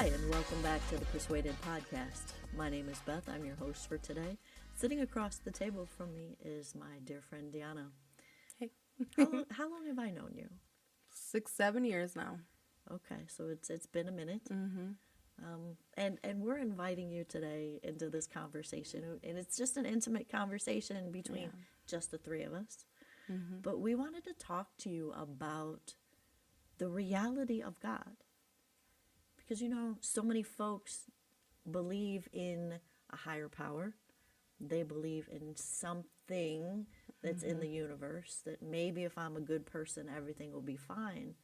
Hi, and welcome back to the Persuaded Podcast. My name is Beth. I'm your host for today. Sitting across the table from me is my dear friend Deanna. Hey. How long have I known you? 6-7 years now. Okay, so it's been a minute. Mm-hmm. And we're inviting you today into this conversation, and it's just an intimate conversation between just the three of us. Mm-hmm. But we wanted to talk to you about the reality of God. Because, so many folks believe in a higher power. They believe in something that's in the universe, that maybe if I'm a good person, everything will be fine.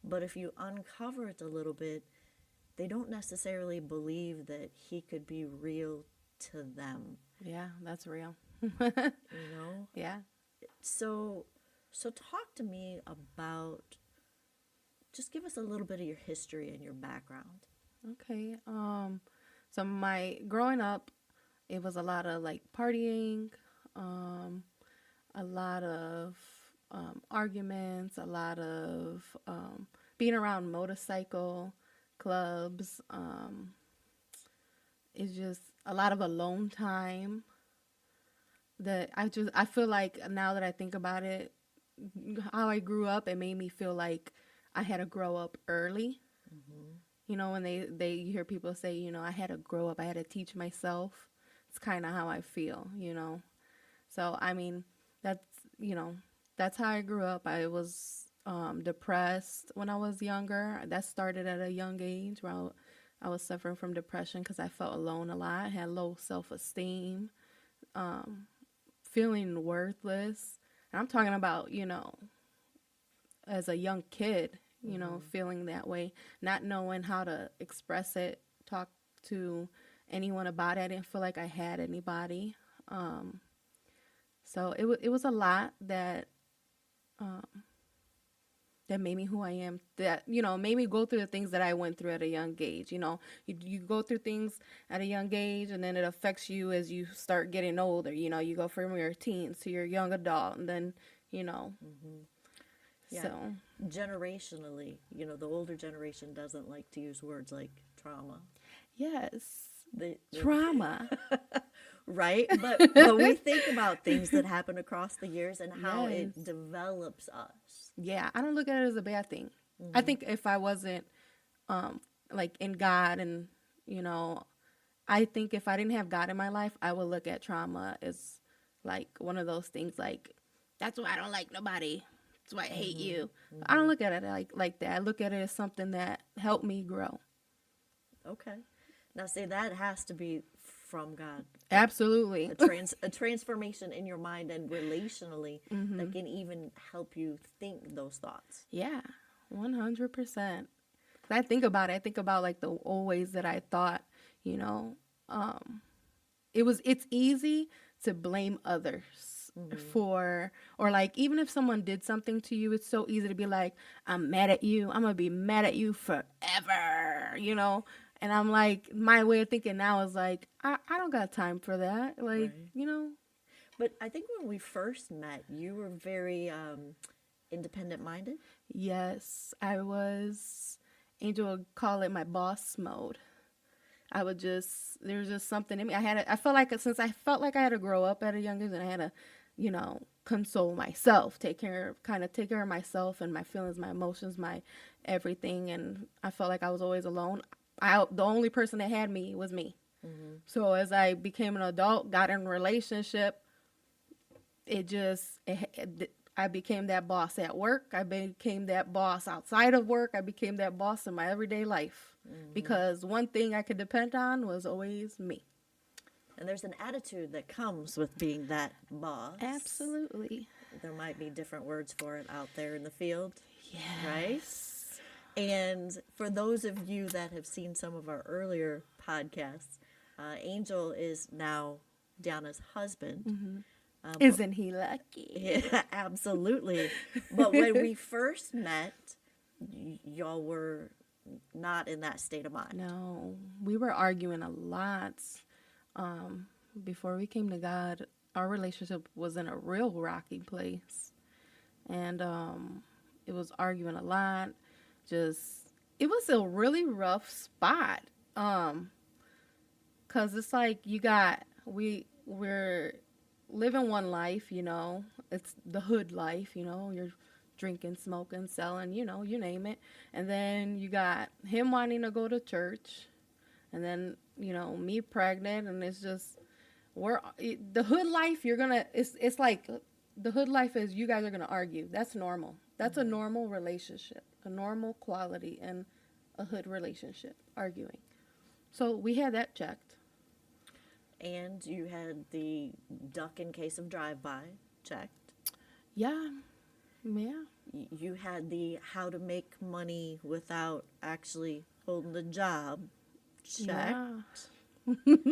But if you uncover it a little bit, they don't necessarily believe that he could be real to them. Yeah, that's real. Yeah. So talk to me about, just give us a little bit of your history and your background. Okay. So my growing up, it was a lot of like partying, a lot of arguments, a lot of being around motorcycle clubs. It's just a lot of alone time. That I feel like now that I think about it, how I grew up, it made me feel like I had to grow up early. Mm-hmm. You know, when you hear people say, I had to grow up, I had to teach myself. It's kind of how I feel. So, I mean, that's, you know, that's how I grew up. I was depressed when I was younger. That started at a young age where I was suffering from depression because I felt alone a lot. I had low self-esteem, feeling worthless. And I'm talking about, as a young kid, feeling that way, not knowing how to express it, talk to anyone about it. I didn't feel like I had anybody. So it was a lot that that made me who I am, that, made me go through the things that I went through at a young age. You go through things at a young age, and then it affects you as you start getting older. You go from your teens to your young adult, and then, Mm-hmm. Yeah. so. Generationally, the older generation doesn't like to use words like trauma. Yes. The Trauma. Right? But we think about things that happen across the years and how Yes. it develops us. Yeah, I don't look at it as a bad thing. Mm-hmm. I think if I wasn't like in God, and I think if I didn't have God in my life, I would look at trauma as like one of those things like, that's why I don't like nobody. That's why I hate you. Mm-hmm. I don't look at it like that. I look at it as something that helped me grow. Okay. Now, see, that has to be from God. Absolutely. A transformation in your mind and relationally that can even help you think those thoughts. Yeah, 100%. I think about it. I think about like the old ways that I thought, you know, um, it's easy to blame others for, or like, even if someone did something to you, it's so easy to be like, I'm mad at you. I'm going to be mad at you forever. And I'm like, my way of thinking now is like, I don't got time for that. Like, Right. But I think when we first met, you were very independent minded. Yes, I was. Angel would call it my boss mode. There was just something in me. I felt like, since I felt like I had to grow up at a young age, and I had to, console myself, take care of myself and my feelings, my emotions, my everything. And I felt like I was always alone. The only person that had me was me. Mm-hmm. So as I became an adult, got in a relationship, I became that boss at work. I became that boss outside of work. I became that boss in my everyday life. Mm-hmm. Because one thing I could depend on was always me. And there's an attitude that comes with being that boss. Absolutely. There might be different words for it out there in the field. Yes. Right? And for those of you that have seen some of our earlier podcasts, Angel is now Deanna's husband. Mm-hmm. Isn't he lucky? Yeah, absolutely. But when we first met, y'all were not in that state of mind. No, we were arguing a lot. Before we came to God, our relationship was in a real rocky place. And it was arguing a lot, just it was a really rough spot. Um, Cause it's like you got we're living one life, you know. It's the hood life, you know. You're drinking, smoking, selling, you know, you name it. And then you got him wanting to go to church, and then you know me pregnant, and it's just the hood life. You're gonna it's like the hood life is you guys are gonna argue. That's normal. That's a normal relationship, a normal quality in a hood relationship, arguing. So we had that checked. And you had the duck in case of drive-by checked. Yeah, yeah, You had the how to make money without actually holding the job yeah, checked.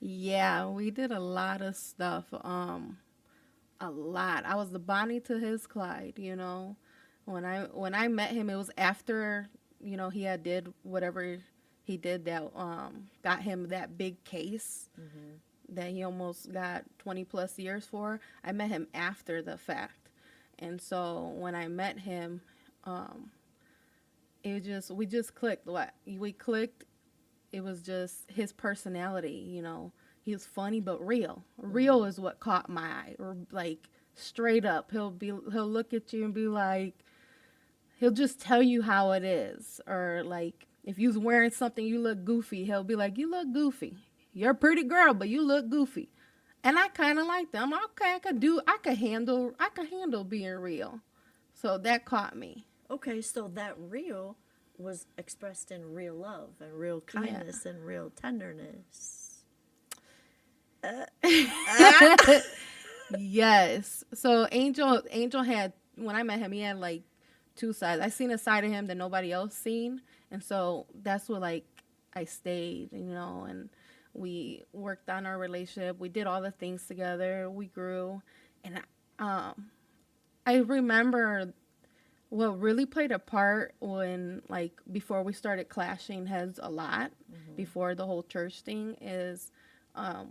yeah. We did a lot of stuff. A lot. I was the Bonnie to his Clyde. You know, when I met him, it was after you know he had did whatever he did that got him that big case that he almost got 20 plus years for. I met him after the fact, and so when I met him, um, we just clicked. What we clicked, it was just his personality. You know, he was funny but real. Real is what caught my eye. Or like straight up, he'll look at you and be like, he'll just tell you how it is. Or like if you's wearing something you look goofy, he'll be like, you look goofy. You're a pretty girl, but you look goofy. And I kind of like them. Okay, I could handle being real. So that caught me. Okay, so that real was expressed in real love and real Yeah. kindness and real tenderness. Yes. So Angel had when I met him, he had like two sides. I seen a side of him that nobody else seen, and so that's what like I stayed, you know, and we worked on our relationship. We did all the things together. We grew, and I remember what really played a part when like before we started clashing heads a lot before the whole church thing is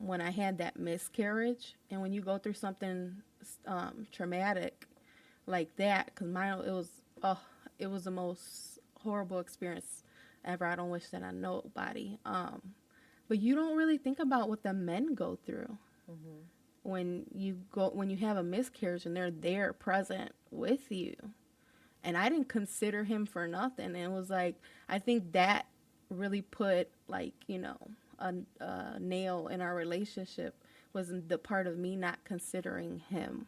when I had that miscarriage, and when you go through something traumatic like that, because mine it was the most horrible experience ever. I don't wish that on nobody. But you don't really think about what the men go through when you have a miscarriage and they're there present with you. And I didn't consider him for nothing. And it was like I think that really put like you know a nail in our relationship was the part of me not considering him.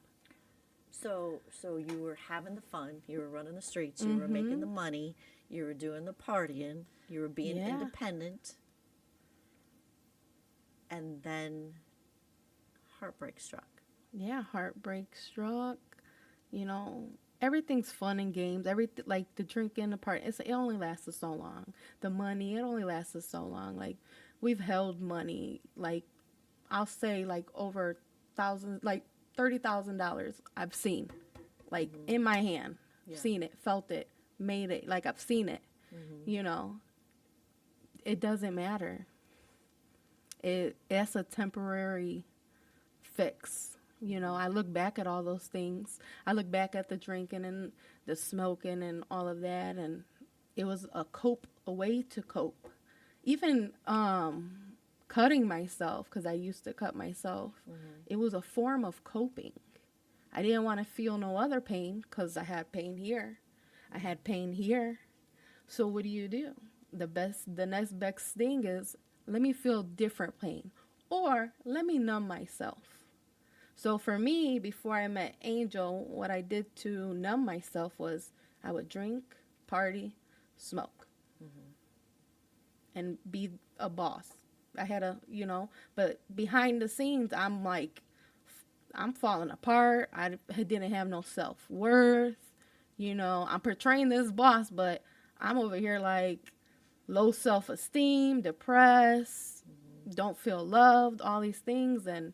So you were having the fun, you were running the streets, you were making the money, you were doing the partying, you were being Yeah. independent, and then heartbreak struck. Yeah, heartbreak struck. You know, everything's fun and games. Everything like the drinking, the party. It only lasted so long. The money, it only lasted so long. Like we've held money. Like I'll say, like over thousands, like $30,000. I've seen, like in my hand, Yeah. seen it, felt it, made it. Like I've seen it. You know, it doesn't matter. It's a temporary fix. You know, I look back at all those things. I look back at the drinking and the smoking and all of that, and it was a way to cope. Even cutting myself, because I used to cut myself, it was a form of coping. I didn't want to feel no other pain because I had pain here. I had pain here. So what do? The next best thing is let me feel different pain, or let me numb myself. So for me, before I met Angel, what I did to numb myself was I would drink, party, smoke, and be a boss. I had you know, but behind the scenes, I'm falling apart. I didn't have no self worth. You know, I'm portraying this boss, but I'm over here like low self esteem, depressed, don't feel loved, all these things. And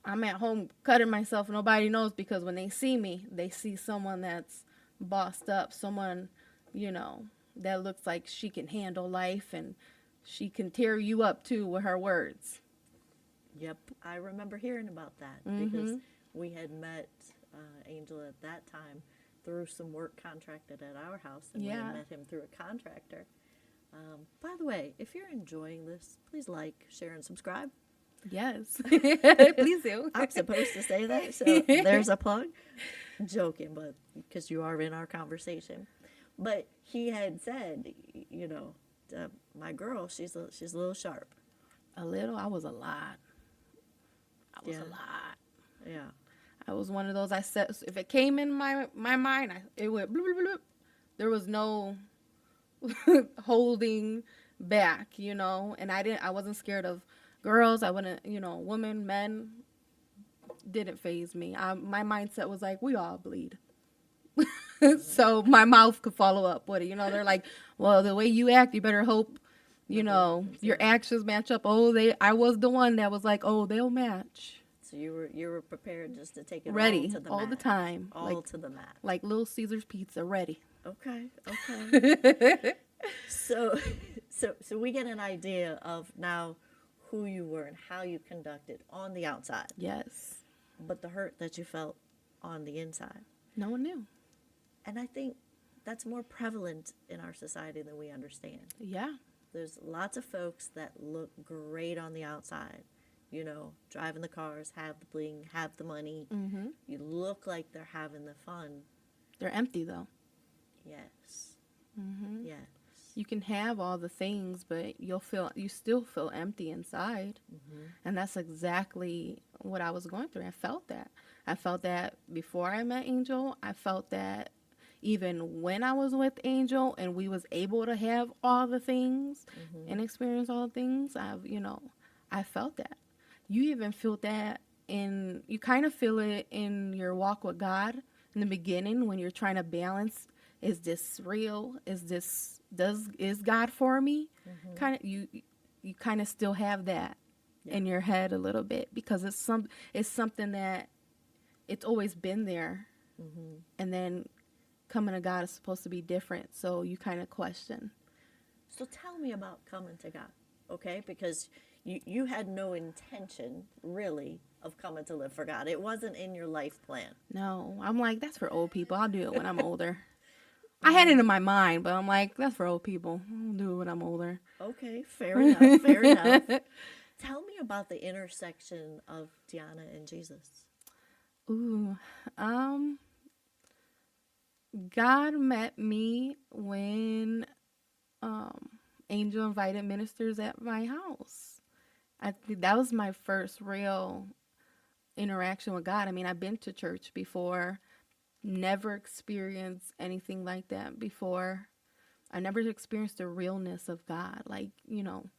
I'm at home cutting myself. Nobody knows because when they see me, they see someone that's bossed up, someone, you know, that looks like she can handle life and she can tear you up too with her words. Yep, I remember hearing about that because we had met Angel at that time through some work contracted at our house, and we Yeah. had met him through a contractor. By the way, if you're enjoying this, please like, share, and subscribe. Yes. Please do. I'm supposed to say that, so there's a plug. Joking, but because you are in our conversation. But he had said, you know, my girl, she's a little sharp. A little. I was a lot. I was Yeah. a lot. Yeah. I was one of those. I said if it came in my mind, it went bloop, bloop, bloop. There was no holding back, you know. And I wasn't scared of girls. I wouldn't, you know, women, men. Didn't phase me. My mindset was like, we all bleed. So my mouth could follow up with it. You know, they're like, well, the way you act, you better hope, you know, your actions match up. I was the one that was like, oh, they'll match. So you were prepared just to take it Ready all to the all mat. the time. All like, to the mat. like Little Caesar's pizza, ready. Okay. Okay. So we get an idea of now who you were and how you conducted on the outside, Yes. but the hurt that you felt on the inside. No one knew. And I think that's more prevalent in our society than we understand. Yeah. There's lots of folks that look great on the outside, you know, driving the cars, have the bling, have the money. Mm-hmm. You look like they're having the fun. They're empty though. Yes. Mm-hmm. Yes. You can have all the things, but you still feel empty inside. Mm-hmm. And that's exactly what I was going through. I felt that. I felt that before I met Angel. I felt that even when I was with Angel and we was able to have all the things and experience all the things, I felt that. You even feel that you kind of feel it in your walk with God in the beginning when you're trying to balance, is this real? Is God for me? Kind of you kind of still have that in your head a little bit because it's something that it's always been there. And then coming to God is supposed to be different, so you kind of question. So tell me about coming to God, okay? Because you had no intention, really, of coming to live for God. It wasn't in your life plan. No, I'm like, that's for old people. I'll do it when I'm older. I had it in my mind, but I'm like, that's for old people. I'll do it when I'm older. Okay, fair enough, fair enough. Tell me about the intersection of Deanna and Jesus. Ooh, God met me when Angel invited ministers at my house. I think that was my first real interaction with God. I mean, I've been to church before, never experienced anything like that before. I never experienced the realness of God. Like, you know,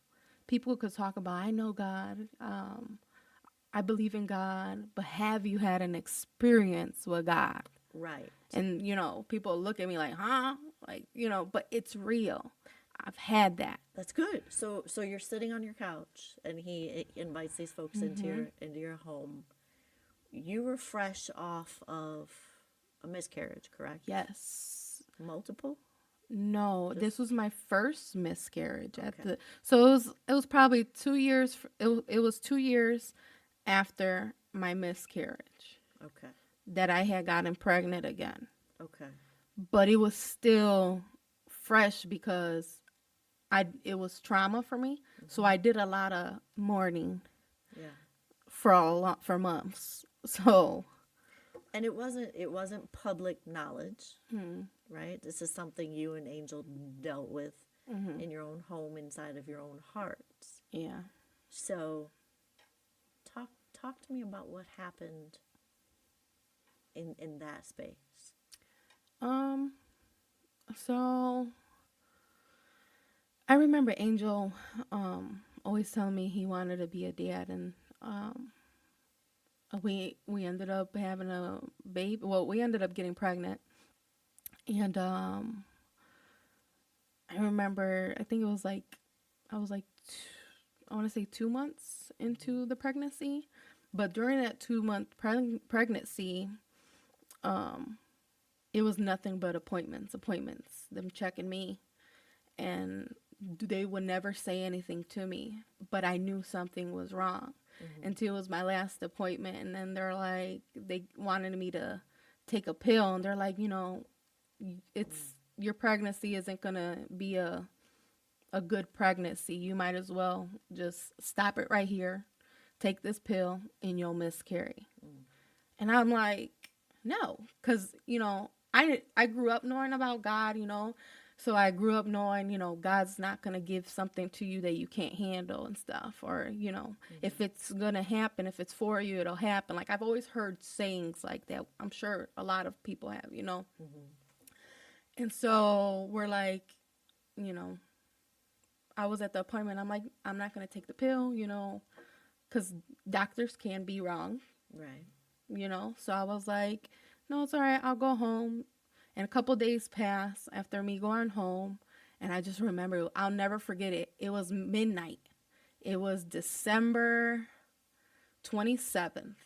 people could talk about, I know God, I believe in God, but have you had an experience with God? Right. And, you know, people look at me like, huh? Like, you know, but it's real. I've had that. That's good. So you're sitting on your couch and he invites these folks into your home. You were fresh off of a miscarriage, correct? Yes. Multiple? No, this was my first miscarriage Okay. so it was probably 2 years. It was 2 years after my miscarriage Okay. that I had gotten pregnant again. Okay. But it was still fresh because it was trauma for me. So I did a lot of mourning Yeah. for months. So And it wasn't public knowledge, right? This is something you and Angel dealt with in your own home, inside of your own hearts. yeah. So talk to me about what happened in that space. So I remember Angel always telling me he wanted to be a dad, and we ended up having a baby. Well, we ended up getting pregnant, and I remember I think it was like I was like I want to say 2 months into the pregnancy, but during that 2-month pregnancy, it was nothing but appointments, them checking me, and they would never say anything to me, but I knew something was wrong until it was my last appointment. And then they wanted me to take a pill, and they're like, it's your pregnancy isn't gonna be a good pregnancy. You might as well just stop it right here, take this pill, and you'll miscarry. And I'm like, no, because I grew up knowing about God, so I grew up knowing, God's not gonna give something to you that you can't handle and stuff, or if it's gonna happen, if it's for you, it'll happen. Like I've always heard sayings like that. I'm sure a lot of people have. And so we're like, you know, I was at the appointment. I'm like, I'm not gonna take the pill, because doctors can be wrong, Right. So I was like, no, it's all right. I'll go home. And a couple days pass after me going home. And I just remember, I'll never forget it. It was midnight. It was December 27th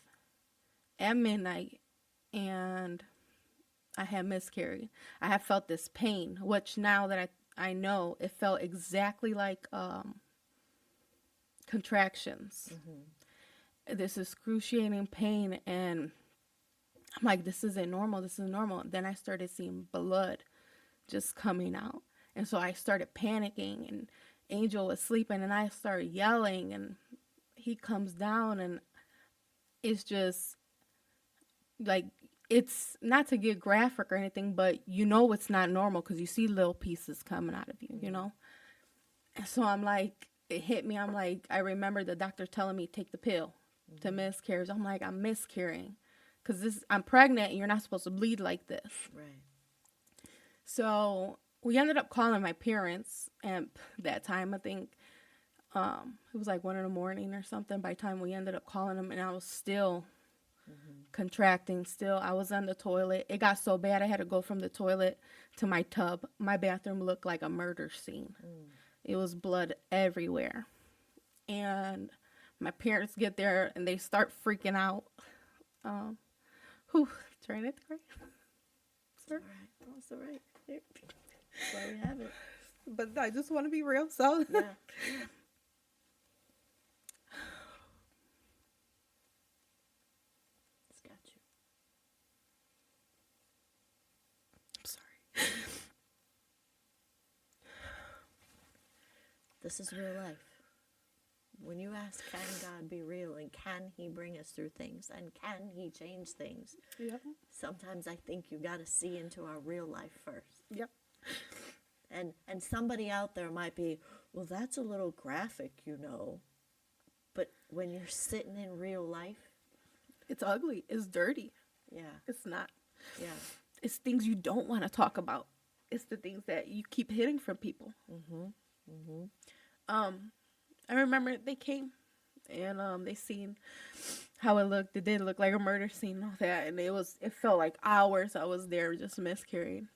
at midnight. And I had miscarried. I had felt this pain, which now that I know, it felt exactly like contractions. This excruciating pain, and I'm like, this isn't normal. This isn't normal. Then I started seeing blood just coming out, and so I started panicking. And Angel was sleeping, and I started yelling, and he comes down, and it's just like, it's not to get graphic or anything, but it's not normal because you see little pieces coming out of you, And so I'm like, it hit me. I'm like, I remember the doctor telling me take the pill to miscarriage. I'm like, I'm miscarrying because I'm pregnant and you're not supposed to bleed like this. Right. So we ended up calling my parents, and that time I think it was like 1 a.m. or something. By the time we ended up calling them, and I was still contracting. Still, I was on the toilet. It got so bad I had to go from the toilet to my tub. My bathroom looked like a murder scene. It was blood everywhere, and my parents get there and they start freaking out. Trying not to cry. It's all right. Oh, it's all right. That's why we have it. But I just want to be real, so. Yeah. It's got you. I'm sorry. This is real life. When you ask, can God be real, and can he bring us through things, and can he change things? Yep. Sometimes I think you got to see into our real life first. Yep. And somebody out there might be, well, that's a little graphic, But when you're sitting in real life, It's ugly. It's dirty. yeah, It's not. yeah. It's things you don't want to talk about. It's the things that you keep hitting from people. I remember they came and they seen how it looked. It did look like a murder scene and all that, and it felt like hours I was there just miscarrying.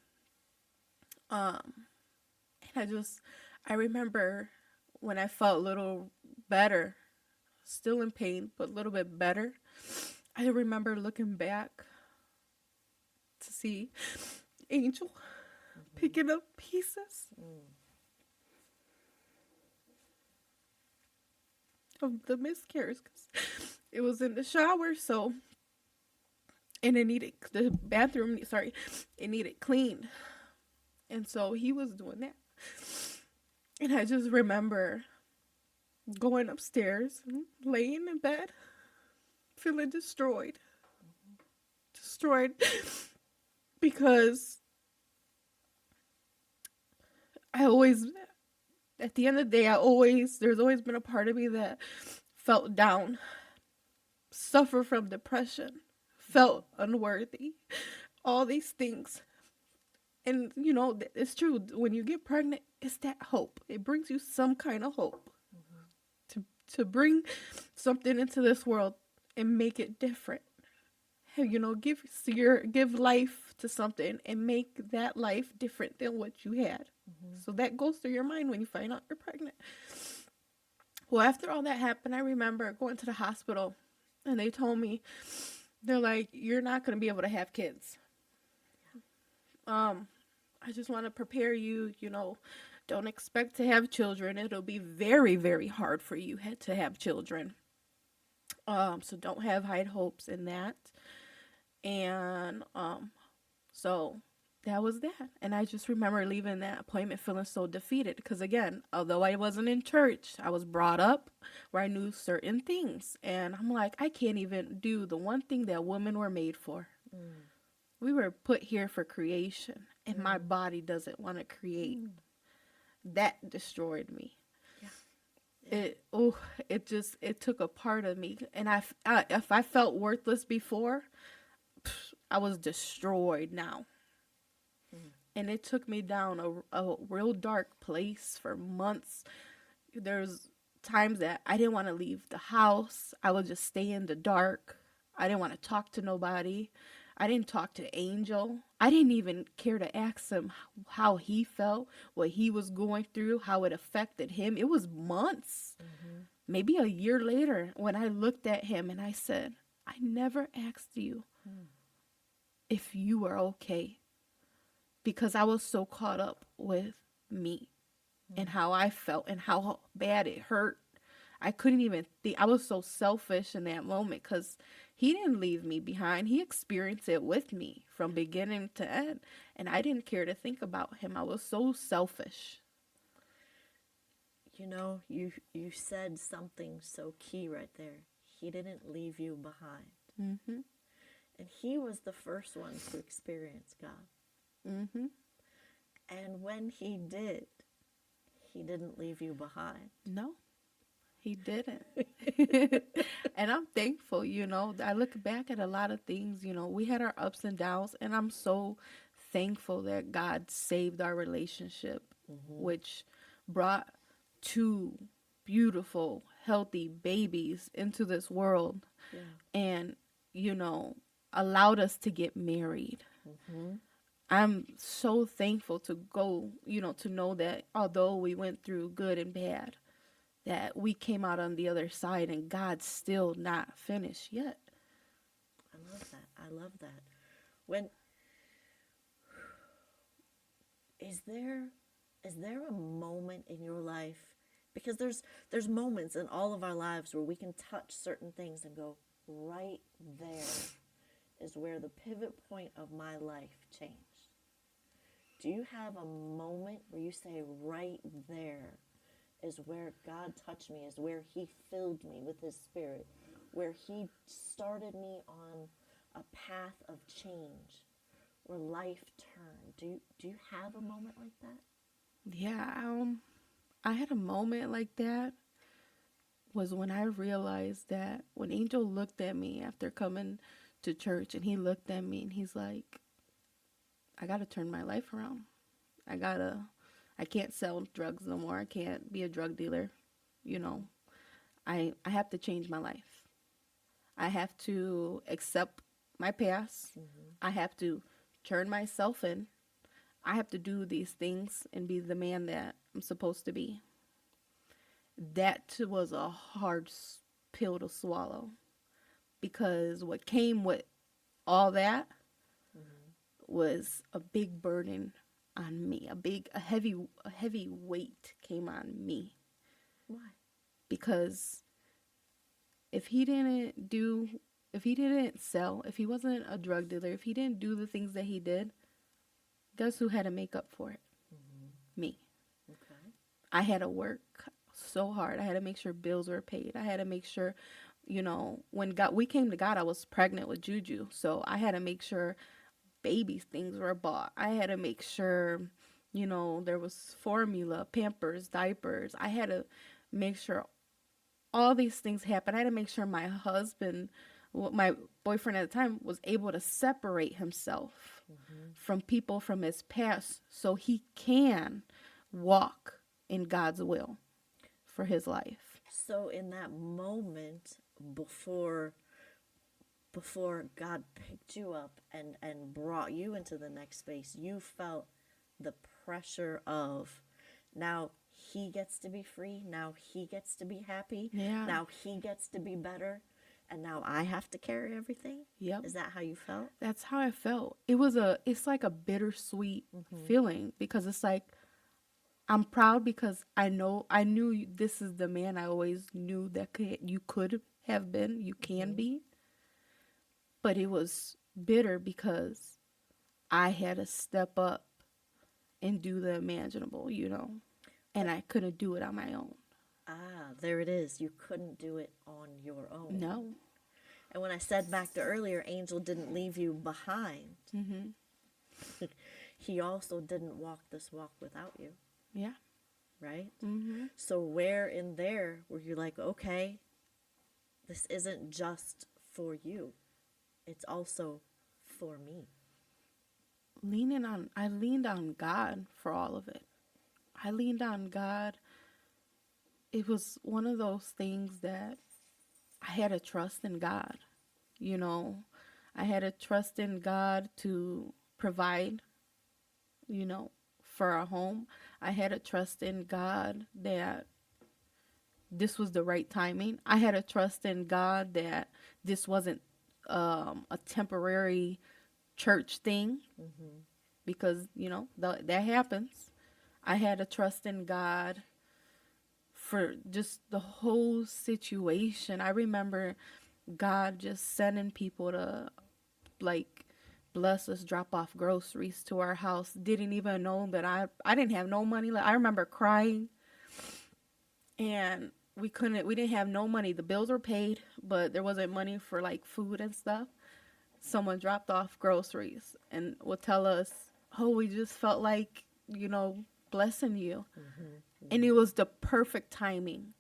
And I remember when I felt a little better, still in pain, but a little bit better. I remember looking back to see Angel picking up pieces of the miscarriage, because it was in the shower, and it needed cleaned. And so he was doing that. And I just remember going upstairs, laying in bed, feeling destroyed. Destroyed because at the end of the day, there's always been a part of me that felt down, suffered from depression, felt unworthy, all these things. And, it's true. When you get pregnant, it's that hope. It brings you some kind of hope to bring something into this world and make it different. Give life to something and make that life different than what you had. So that goes through your mind when you find out you're pregnant. Well, after all that happened, I remember going to the hospital, and they told me, they're like, you're not going to be able to have kids. I just want to prepare you, don't expect to have children. It'll be very, very hard for you to have children. So don't have high hopes in that. And so that was that. And I just remember leaving that appointment feeling so defeated because, again, although I wasn't in church, I was brought up where I knew certain things. And I'm like, I can't even do the one thing that women were made for. Mm. We were put here for creation, and my Mm. body doesn't want to create. Mm. That destroyed me. Yeah. Yeah. It took a part of me. And if I felt worthless before, I was destroyed now. Mm. And it took me down a real dark place for months. There's times that I didn't want to leave the house. I would just stay in the dark. I didn't want to talk to nobody. I didn't talk to Angel. I didn't even care to ask him how he felt, what he was going through, how it affected him. It was months, Mm-hmm. maybe a year later, when I looked at him and I said, I never asked you Mm. if you were okay because I was so caught up with me and how I felt and how bad it hurt. I couldn't even think. I was so selfish in that moment because he didn't leave me behind. He experienced it with me from beginning to end. And I didn't care to think about him. I was so selfish. You know, you said something so key right there. He didn't leave you behind. Mm-hmm. And he was the first one to experience God. Mm-hmm. And when he did, he didn't leave you behind. No, he didn't. And I'm thankful, I look back at a lot of things, we had our ups and downs, and I'm so thankful that God saved our relationship, Mm-hmm. which brought two beautiful, healthy babies into this world Yeah. and, you know, allowed us to get married. Mm-hmm. I'm so thankful to go, to know that although we went through good and bad, that we came out on the other side and God's still not finished yet. I love that. I love that. When is there is there a moment in your life, because there's moments in all of our lives where we can touch certain things and go, right there is where the pivot point of my life changed. Do you have a moment where you say, right there is where God touched me, is where he filled me with his spirit, where he started me on a path of change, where life turned? Do you have a moment like that? Yeah, I had a moment like that was when I realized that when Angel looked at me after coming to church and he looked at me and he's like, I got to turn my life around. I can't sell drugs no more. I can't be a drug dealer. You know, I have to change my life. I have to accept my past. Mm-hmm. I have to turn myself in. I have to do these things and be the man that I'm supposed to be. That was a hard pill to swallow because what came with all that Mm-hmm. was a big burden on me. A heavy weight came on me Why? because if he didn't do if he didn't sell, if he wasn't a drug dealer, if he didn't do the things that he did, guess who had to make up for it? Mm-hmm. Me. Okay. I had to work so hard. I had to make sure bills were paid. I had to make sure, when we came to God, I was pregnant with Juju. So I had to make sure babies things were bought. I had to make sure, there was formula, Pampers, diapers. I had to make sure all these things happened. I had to make sure my husband, my boyfriend at the time, was able to separate himself Mm-hmm. from people from his past so he can walk in God's will for his life. So in that moment before God picked you up and brought you into the next space, you felt the pressure of, now he gets to be free, now he gets to be happy, Yeah. now he gets to be better, and now I have to carry everything? Yep. Is that how you felt? That's how I felt. It's like a bittersweet Mm-hmm. feeling because it's like I'm proud because I knew this is the man I always knew that you could have been, you can Mm-hmm. be. But it was bitter because I had to step up and do the imaginable, and I couldn't do it on my own. Ah, there it is. You couldn't do it on your own. No. And when I said back to earlier, Angel didn't leave you behind. Mm-hmm. He also didn't walk this walk without you, Yeah. right? Mm-hmm. So where in there were you like, okay, this isn't just for you, it's also for me. I leaned on God for all of it. I leaned on God. It was one of those things that I had to trust in God. You know, I had to trust in God to provide, you know, for our home. I had to trust in God that this was the right timing. I had to trust in God that this wasn't a temporary church thing, because, that happens. I had to trust in God for just the whole situation. I remember God just sending people to, like, bless us, drop off groceries to our house. Didn't even know that I didn't have no money. Like, I remember crying, and we didn't have no money. The bills were paid, but there wasn't money for like food and stuff. Someone dropped off groceries and would tell us, "Oh, we just felt like, blessing you." And it was the perfect timing.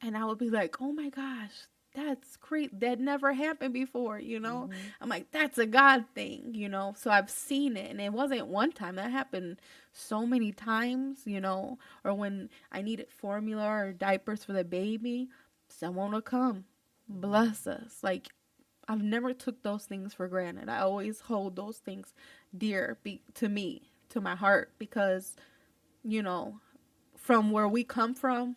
And I would be like, "Oh my gosh, that's great. That never happened before." I'm like, "That's a God thing." So I've seen it, and it wasn't one time. That happened so many times. Or when I needed formula or diapers for the baby, someone would come, bless us. Like, I've never took those things for granted. I always hold those things dear to me, to my heart, because, you know, from where we come from,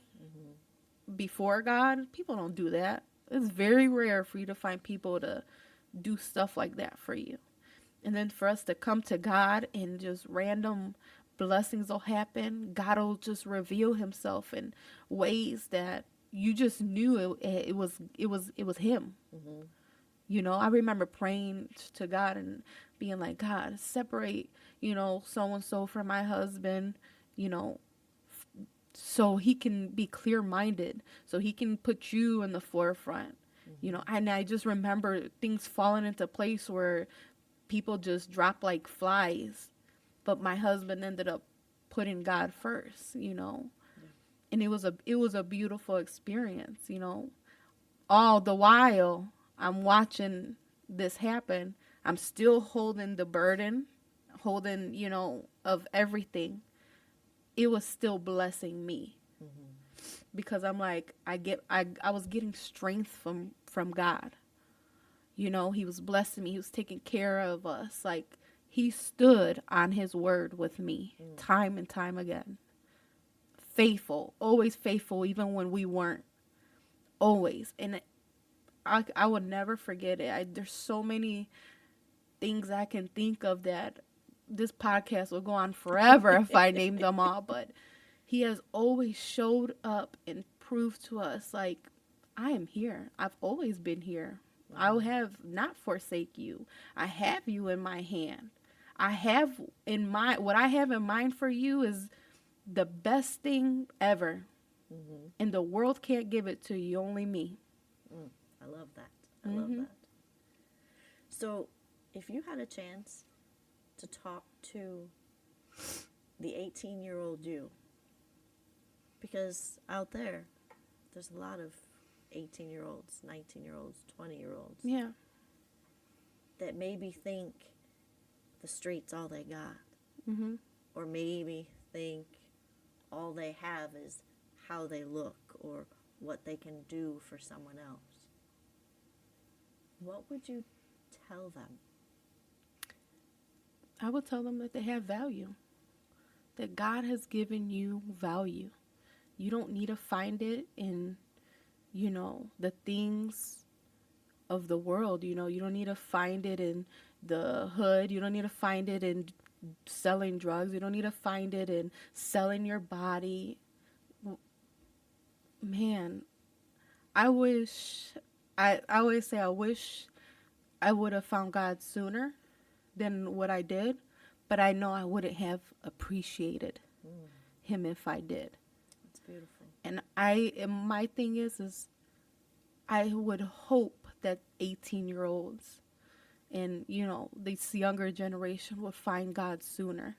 before God, people don't do that. It's very rare for you to find people to do stuff like that for you. And then for us to come to God and just random blessings will happen. God will just reveal himself in ways that you just knew it was him. I remember praying to God and being like, "God, separate, so and so from my husband, you know, so he can be clear minded, so he can put you in the forefront." And I just remember things falling into place where people just drop like flies, but my husband ended up putting God first. And it was a beautiful experience. All the while I'm watching this happen, I'm still holding the burden, of everything. It was still blessing me, because I'm like, I was getting strength from God. He was blessing me. He was taking care of us. Like, he stood on his word with me time and time again. Faithful, always faithful, even when we weren't. Always. And I would never forget it. There's so many things I can think of that this podcast will go on forever if I name them all. But he has always showed up and proved to us, like, I am here. I've always been here. I have not forsake you. I have you in my hand. I have in mind, what I have in mind for you is the best thing ever. And the world can't give it to you, only me. I love that. I love that. So, if you had a chance to talk to the 18-year-old you, because out there's a lot of 18-year-olds, 19-year-olds, 20-year-olds Yeah. that maybe think the street's all they got, Mm-hmm. or maybe think all they have is how they look or what they can do for someone else. What would you tell them? I would tell them that they have value, that God has given you value. You don't need to find it in, the things of the world. You don't need to find it in the hood. You don't need to find it in selling drugs. You don't need to find it in selling your body. Man, I always say, I wish I would have found God sooner than what I did, but I know I wouldn't have appreciated him if I did. That's beautiful. And my thing is I would hope that 18-year-olds and, this younger generation would find God sooner.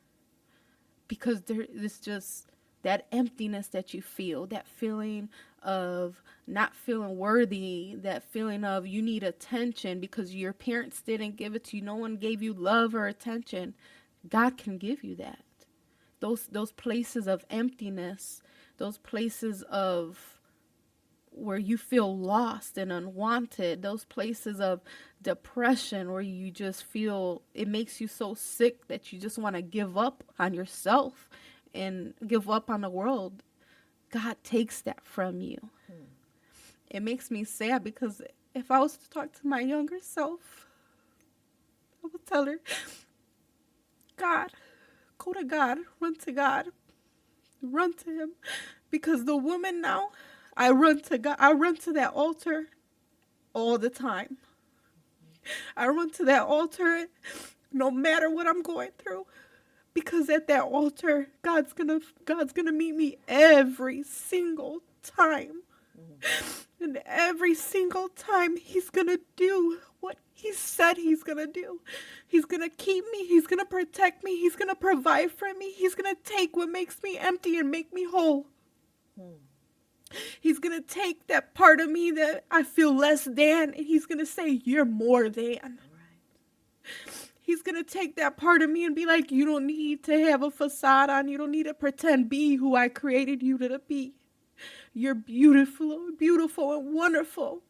Because there is just that emptiness that you feel, that feeling of not feeling worthy, that feeling of you need attention because your parents didn't give it to you, no one gave you love or attention. God can give you that. Those places of emptiness, those places of where you feel lost and unwanted, those places of depression where you just feel it makes you so sick that you just want to give up on yourself and give up on the world. God takes that from you. It makes me sad because if I was to talk to my younger self, I would tell her, God, go to God, run to God, run to him. Because the woman now, I run to God. I run to that altar all the time. I run to that altar no matter what I'm going through. Because at that altar, God's gonna meet me every single time. And every single time he's gonna do what he said he's gonna do. He's gonna keep me, he's gonna protect me, he's gonna provide for me, he's gonna take what makes me empty and make me whole. He's going to take that part of me that I feel less than, and he's going to say, you're more than. Right. He's going to take that part of me and be like, you don't need to have a facade on. You don't need to pretend be who I created you to be. You're beautiful, beautiful and wonderful.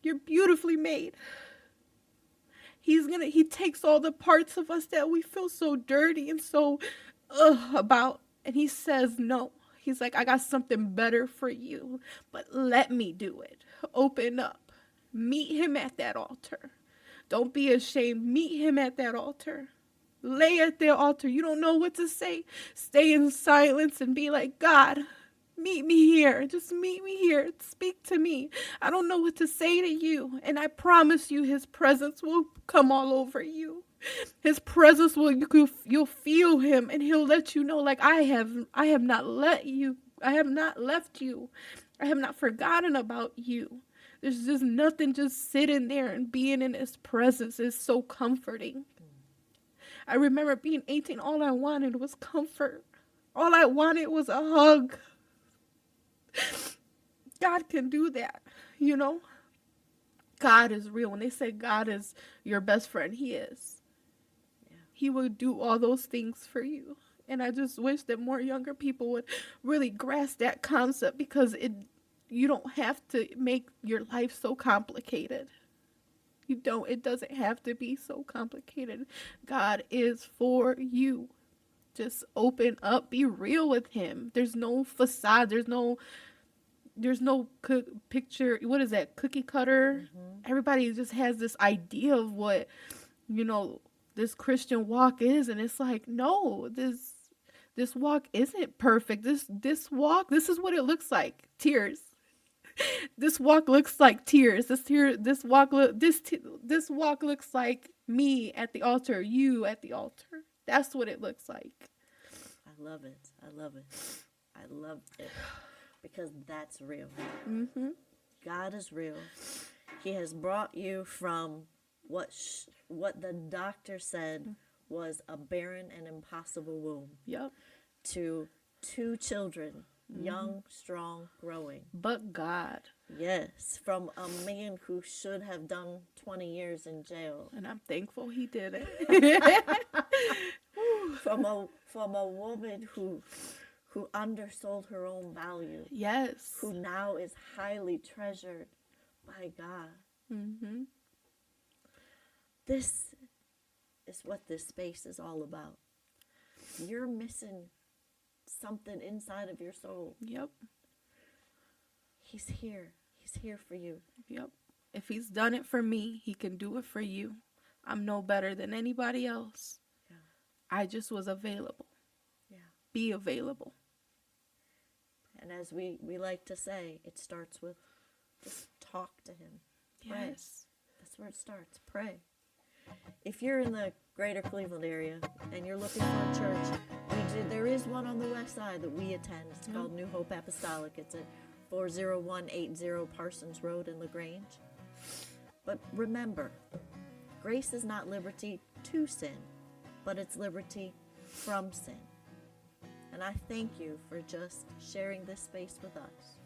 You're beautifully made. He takes all the parts of us that we feel so dirty and so about, and he says, no. He's like, I got something better for you, but let me do it. Open up. Meet him at that altar. Don't be ashamed. Meet him at that altar. Lay at their altar. You don't know what to say. Stay in silence and be like, God, meet me here. Just meet me here. Speak to me. I don't know what to say to you. And I promise you his presence will come all over you. His presence you'll feel him, and he'll let you know, like, I have not left you. I have not forgotten about you. There's just nothing just sitting there and being in his presence is so comforting. I remember being 18, all I wanted was comfort. All I wanted was a hug. God can do that, God is real. When they say God is your best friend, he is. He will do all those things for you. And I just wish that more younger people would really grasp that concept, because you don't have to make your life so complicated. It doesn't have to be so complicated. God is for you. Just open up, be real with him. There's no facade. There's no picture. What is that? Cookie cutter. Everybody just has this idea of what, this Christian walk is, and it's like, no, this walk isn't perfect. This walk, this is what it looks like. Tears. This walk looks like tears. This walk looks like me at the altar, you at the altar. That's what it looks like. I love it. I love it. Because that's real. God is real. He has brought you from what the doctor said was a barren and impossible womb. Yep. To 2 children, young, strong, growing. But God. Yes, from a man who should have done 20 years in jail. And I'm thankful he did it. from a woman who undersold her own value. Yes. Who now is highly treasured by God. This is what this space is all about. You're missing something inside of your soul. Yep. He's here. He's here for you. Yep. If he's done it for me, he can do it for you. I'm no better than anybody else. Yeah. I just was available. Yeah. Be available. And as we like to say, it starts with just talk to him. Yes. That's where it starts. Pray. If you're in the greater Cleveland area and you're looking for a church, there is one on the west side that we attend. It's called New Hope Apostolic. It's at 40180 Parsons Road in LaGrange. But remember, grace is not liberty to sin, but it's liberty from sin. And I thank you for just sharing this space with us.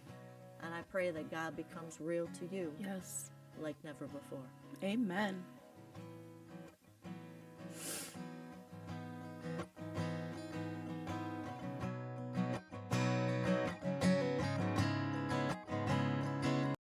And I pray that God becomes real to you Yes. like never before. Amen.